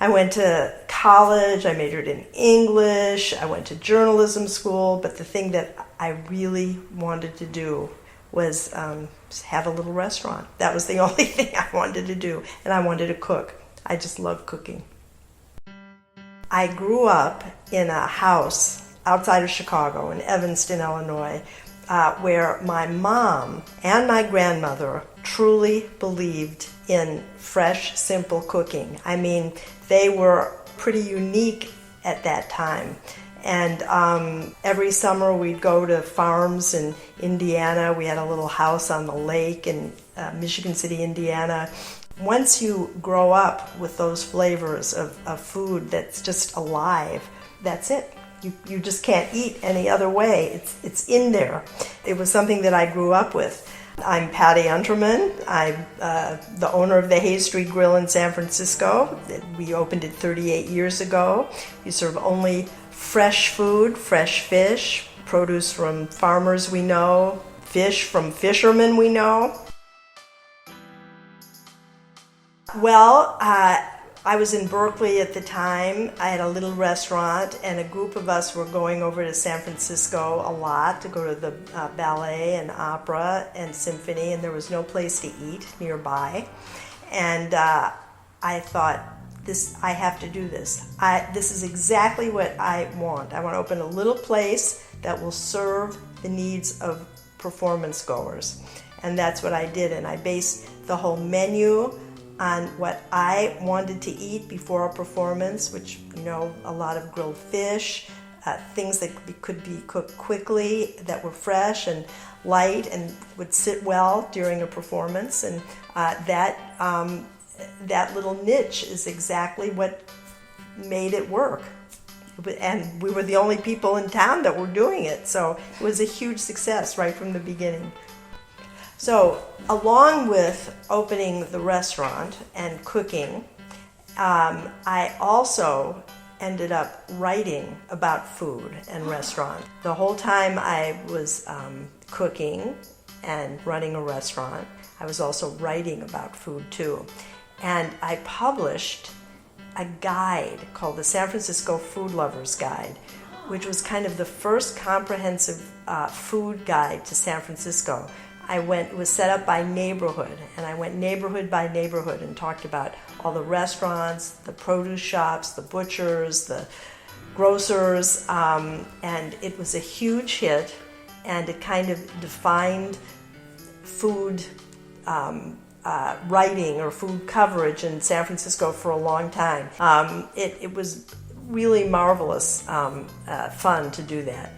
I went to college, I majored in English, I went to journalism school, but the thing that I really wanted to do was have a little restaurant. That was the only thing I wanted to do, and I wanted to cook. I just love cooking. I grew up in a house outside of Chicago in Evanston, Illinois, where my mom and my grandmother truly believed in fresh, simple cooking. I mean, they were pretty unique at that time. And every summer we'd go to farms in Indiana. We had a little house on the lake in Michigan City, Indiana. Once you grow up with those flavors of food that's just alive, that's it. You just can't eat any other way. It's in there. It was something that I grew up with. I'm Patty Unterman. I'm the owner of the Hay Street Grill in San Francisco. We opened it 38 years ago. We serve only fresh food, fresh fish, produce from farmers we know, fish from fishermen we know. Well, I was in Berkeley at the time. I had a little restaurant, and a group of us were going over to San Francisco a lot to go to the ballet and opera and symphony, and there was no place to eat nearby. And I thought, I have to do this. This is exactly what I want. I want to open a little place that will serve the needs of performance goers. And that's what I did, and I based the whole menu on what I wanted to eat before a performance, which, a lot of grilled fish, things that could be cooked quickly, that were fresh and light and would sit well during a performance. And that little niche is exactly what made it work. And we were the only people in town that were doing it, so it was a huge success right from the beginning. So, along with opening the restaurant and cooking, I also ended up writing about food and restaurant. The whole time I was cooking and running a restaurant, I was also writing about food too. And I published a guide called the San Francisco Food Lovers Guide, which was kind of the first comprehensive food guide to San Francisco. It was set up by neighborhood, and I went neighborhood by neighborhood and talked about all the restaurants, the produce shops, the butchers, the grocers, and it was a huge hit, and it kind of defined food writing or food coverage in San Francisco for a long time. It was really marvelous fun to do that.